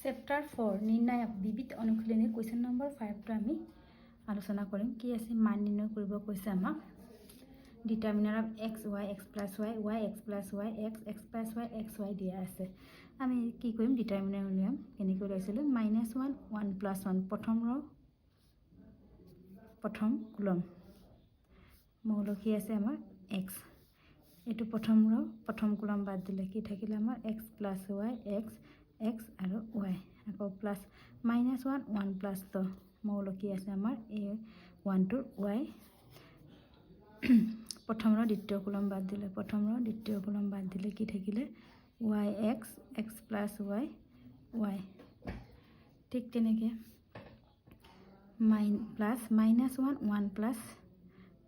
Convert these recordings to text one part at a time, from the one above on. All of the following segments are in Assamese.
চেপ্টাৰ 4 নিৰ্ণায়ক বিবিধ অনুশীলনী কুৱেশ্যন নম্বৰ 5টো আমি আলোচনা কৰিম। কি আছে? মান নিৰ্ণয় কৰিব কৈছে আমাক। Determiner of x Y X plus Y Y X plus Y X plus Y x Y দিয়া আছে। আমি কি কৰিম? ডিটাৰমিনাৰ উলিয়াম। কেনেকৈ উলিয়াইছিলোঁ? -1 1 + 1 প্ৰথম ৰ প্ৰথম কলম মৌলকি আছে আমাৰ এক্স। এইটো প্ৰথম ৰ প্ৰথম কলম বাদ দিলে কি থাকিলে আমাৰ এক্স প্লাছ ৱাই এক্স আৰু ৱাই। আকৌ প্লাছ -1 1 + 2 মৌলকি আছে আমাৰ এই 1টোৰ ৱাই। প্ৰথম ৰ দ্বিতীয় কলম বাদ দিলে কি থাকিলে Y X plus Y Y. ঠিক তেনেকৈ প্লাছ -1 1 +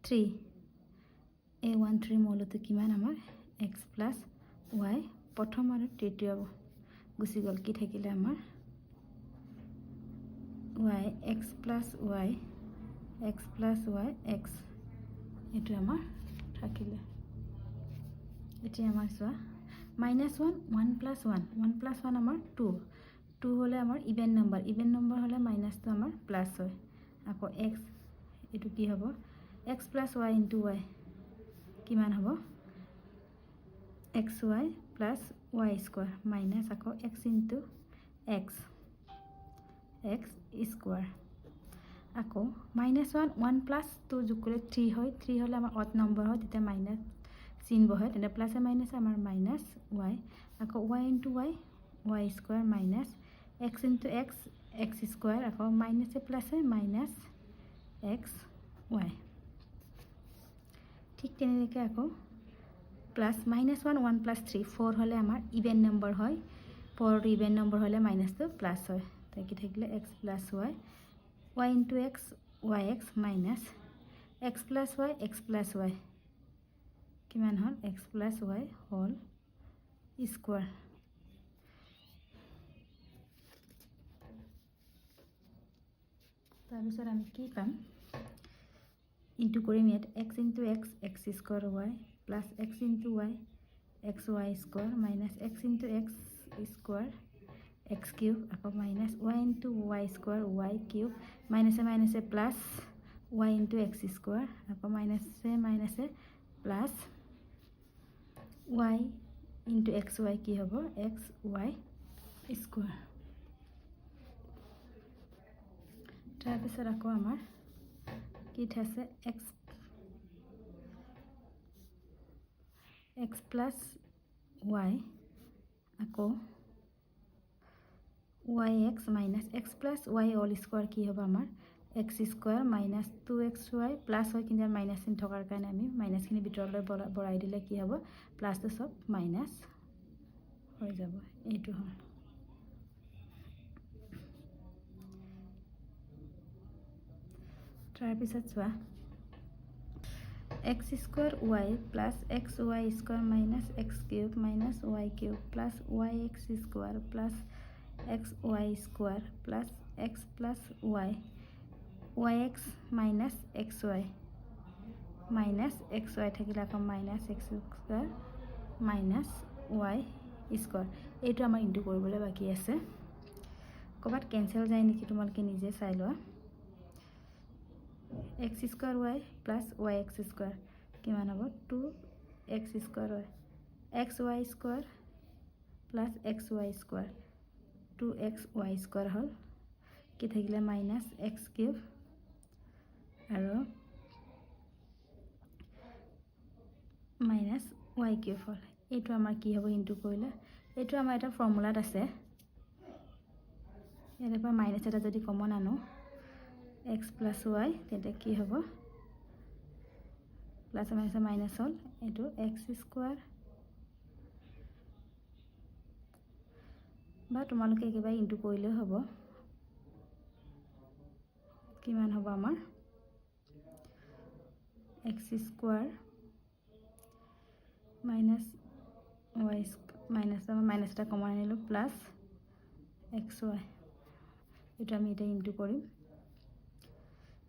3 এই 1 3 মৌলটো কিমান আমাৰ এক্স প্লাছ ৱাই। প্ৰথম আৰু তৃতীয় গুচি গ'ল কি থাকিলে আমাৰ Y X plus Y X এইটো আমাৰ থাকিলে। এতিয়া আমাৰ চোৱা -1 1 + 1 আমাৰ 2 হ'লে আমাৰ ইভেন নম্বৰ হ'লে মাইনাছটো আমাৰ প্লাছ হয়। আকৌ এক্স এইটো কি হ'ব? X plus y into Y কিমান হ'ব? X Y plus Y square minus আকৌ এক্স ইনটু এক্স স্কুৱাৰ। আকৌ -1 1 + 2 যোগ কৰিলে 3 হয়। 3 হ'লে আমাৰ অড নম্বৰ হয়, তেতিয়া মাইনাছ চিন বহে, তেতিয়া প্লাছে মাইনাছে আমাৰ মাইনাছ ৱাই। আকৌ Y into y square minus x into x square. আকৌ মাইনাছে প্লাছে মাইনাছ এক্স ৱাই। ঠিক তেনেকৈ আকৌ প্লাছ -1 1 + 3 4 হ'লে আমাৰ ইভেন নম্বৰ হয়। 4 ইভেন নম্বৰ হ'লে মাইনাছটো প্লাছ হয়। তাই কি থাকিলে x plus y into x minus x plus y কিমান হ'ল? এক্স প্লাছ ৱাই হ'ল স্কুৱাৰ। তাৰপিছত আমি কি পাম? ইনটু কৰিম ইয়াত x into x square y plus x into y square minus x into x square x cube. আকৌ minus y into y square y cube মাইনাছে plus y into x square. আকৌ মাইনাছে plus y into x y কি হ'ব? X y square. তাৰপিছত আকৌ আমাৰ কি আছে? এক্স প্লাছ ৱাই আকৌ Y X minus x plus Y all square কি হ'ব আমাৰ? X square minus 2xy plus হয়, কিন্তু মাইনাছ চিন থকাৰ কাৰণে আমি মাইনাছখিনি ভিতৰলৈ বঢ়াই দিলে কি হ'ব? প্লাছটো চব মাইনাছ হৈ যাব। এইটো হ'ল। তাৰপিছত চোৱা x square y plus x y square minus x cube minus y cube plus Y X square plus x y square plus x plus Y X minus x Y থাকিলে আকৌ minus x square minus y square. এইটো আমাৰ ইনটু কৰিবলৈ বাকী আছে। ক'ৰবাত কেঞ্চেল যায় নেকি তোমালোকে নিজে চাই লোৱা। X square y plus Y X square কিমান হ'ব? 2x square Y x y square plus x y square 2x y square হ'ল কি থাকিলে? মাইনাছ এক্স কিউব আৰু মাইনাছ ৱাই কিউব হ'ল। এইটো আমাৰ কি হ'ব ইনটু কৰিলে? এইটো আমাৰ এটা ফৰ্মুলাত আছে। ইয়াৰ পৰা মাইনাছ এটা যদি কমন আনো এক্স প্লাছ ৱাই তেতিয়া কি হ'ব? প্লাছ মাইনাছ মাইনাছ হ'ল। এইটো এক্স স্কুৱাৰ বা তোমালোকে একেবাৰে ইনটু কৰিলেও হ'ব। কিমান হ'ব আমাৰ? X square minus Y minus এটা কমাই আনিলোঁ প্লাছ এক্স ৱাই। এইটো আমি এতিয়া ইনটু কৰিম।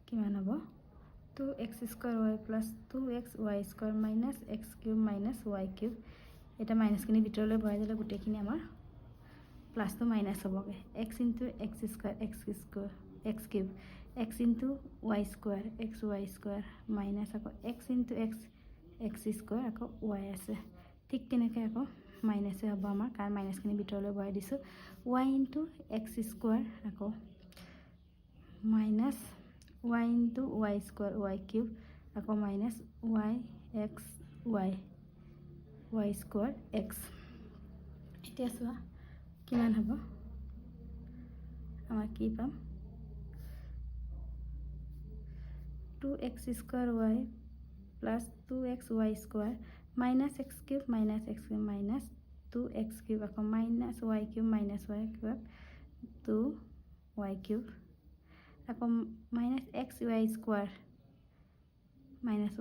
কিমান হ'ব? 2x square y plus 2x y square minus x cube minus y cube. এতিয়া মাইনাছখিনি ভিতৰলৈ ভৰাই দিলে গোটেইখিনি আমাৰ প্লাছটো মাইনাছ হ'বগৈ x into x square x cube x into y square minus আকৌ এক্স ইনটু এক্স স্কুৱাৰ আকৌ ৱাই আছে ঠিক তেনেকৈ আকৌ মাইনাছে হ'ব আমাৰ কাৰণ মাইনাছখিনি ভিতৰলৈ বহাই দিছোঁ ৱাই ইনটু এক্স স্কুৱাৰ আকৌ minus y into y square y cube আকৌ minus y x y square x এতিয়া চোৱা কিমান হ'ব আমাৰ কি পাম 2x square y plus 2x y square minus x cube minus 2x cube আকৌ minus y cube 2y cube আকৌ minus x y square minus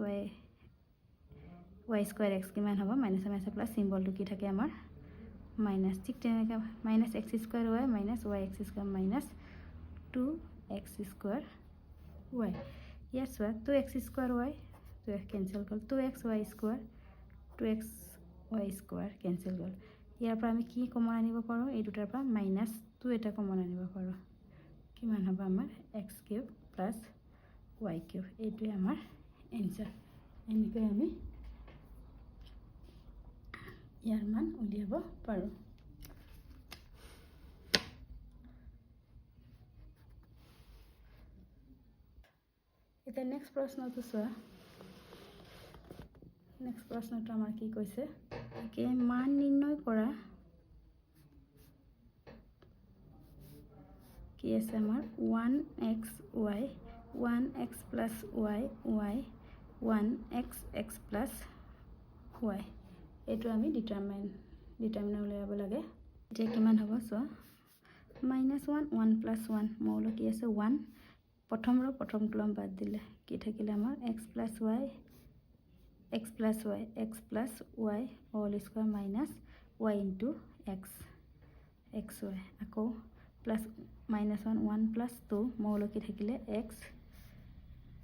y square x কিমান হ'ব মাইনাছ মাইনাছ প্লাছ চিম্বলটো কি থাকে আমাৰ মাইনাছ ঠিক তেনেকৈ minus x square Y minus y x square minus 2x square Y ইয়াত চোৱা 2x square Y 2x cancel গ'ল 2x y square 2x y square cancel গ'ল ইয়াৰ পৰা আমি কি কমন আনিব পাৰোঁ এই দুটাৰ পৰা মাইনাছ 2 এটা কমন আনিব পাৰোঁ কিমান হ'ব আমাৰ x cube plus Y cube এইটোৱে আমাৰ এনচাৰ এনেকৈ আমি ইয়াৰ মান উলিয়াব পাৰোঁ এতিয়া নেক্সট প্ৰশ্নটো চোৱা নেক্সট প্ৰশ্নটো আমাৰ কি কৈছে কি মান নিৰ্ণয় কৰা কি আছে আমাৰ 1x y 1x plus y 1x plus y এইটো আমি ডিটাৰমিনাৰ উলিয়াব লাগে এতিয়া কিমান হ'ব চোৱা -1 1 প্লাছ 1 মৌল কি আছে 1 প্ৰথম কলম বাদ দিলে কি থাকিলে আমাৰ x plus y whole square minus y into x y আকৌ প্লাছ -1 1 প্লাছ 2 মৌল কি থাকিলে x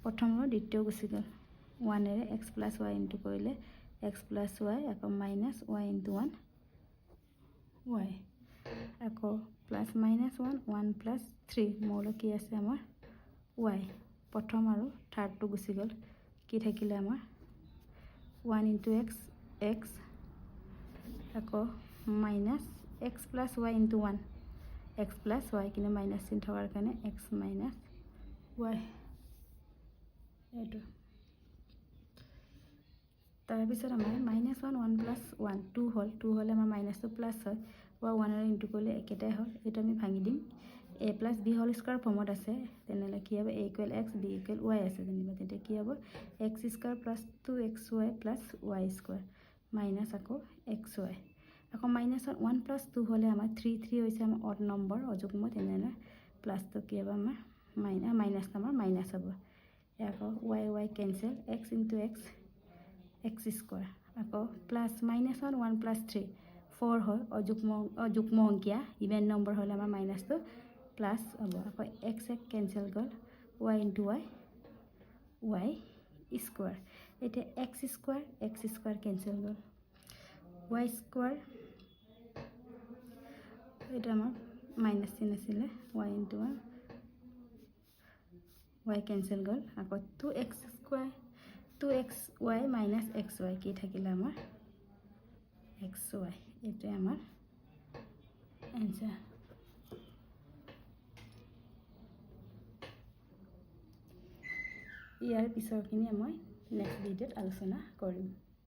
প্ৰথম দ্বিতীয় গুচি গ'ল 1 এৰে x প্লাছ y ইনটু কৰিলে x প্লাছ y আকৌ মাইনাছ y ইনটু 1 y আকৌ প্লাছ -1 1 প্লাছ 3 মৌল কি আছে আমাৰ y প্ৰথম আৰু থাৰ্ডটো গুচি গ'ল কি থাকিলে আমাৰ 1 ইনটু x আকৌ minus x plus y into 1 x plus y কিন্তু মাইনাছ চিন থকাৰ কাৰণে x মাইনাছ y এইটো তাৰপিছত আমাৰ -1 1 প্লাছ 1 2 হ'ল 2 হ'লে আমাৰ মাইনাছটো প্লাছ হয় বা 1 আৰু ইনটু কৰিলে একেটাই হ'ল এইটো আমি ভাঙি দিম a plus b whole square ফৰ্মত আছে তেনেহ'লে কি হ'ব a equal x b equal y আছে যেনিবা তেতিয়া কি হ'ব x square plus 2xy plus y square minus আকৌ xy আকৌ -1 প্লাছ 2 হ'লে আমাৰ 3 হৈছে আমাৰ অড নম্বৰ অযুগ্ম তেনেহ'লে প্লাছটো কি হ'ব আমাৰ মাইনাছটো আমাৰ মাইনাছ হ'ব আকৌ y cancel x into x square আকৌ প্লাছ -1 1 প্লাছ 3 4 হয় অযুগ্ম অংকীয়া ইভেন নম্বৰ হ'লে আমাৰ মাইনাছটো প্লাছ হ'ব আকৌ x কেঞ্চেল গ'ল y ইনটু y স্কুৱাৰ এতিয়া x স্কুৱাৰ কেঞ্চেল গ'ল y স্কুৱাৰ এইটো আমাৰ মাইনাছ চিন আছিলে y ইনটু y কেঞ্চেল গ'ল আকৌ 2xy মাইনাছ xy কি থাকিলে আমাৰ xy এইটোৱে আমাৰ এনচাৰ ইয়াৰ পিছৰখিনি মই নেক্সট ভিডিঅ'ত আলোচনা কৰিম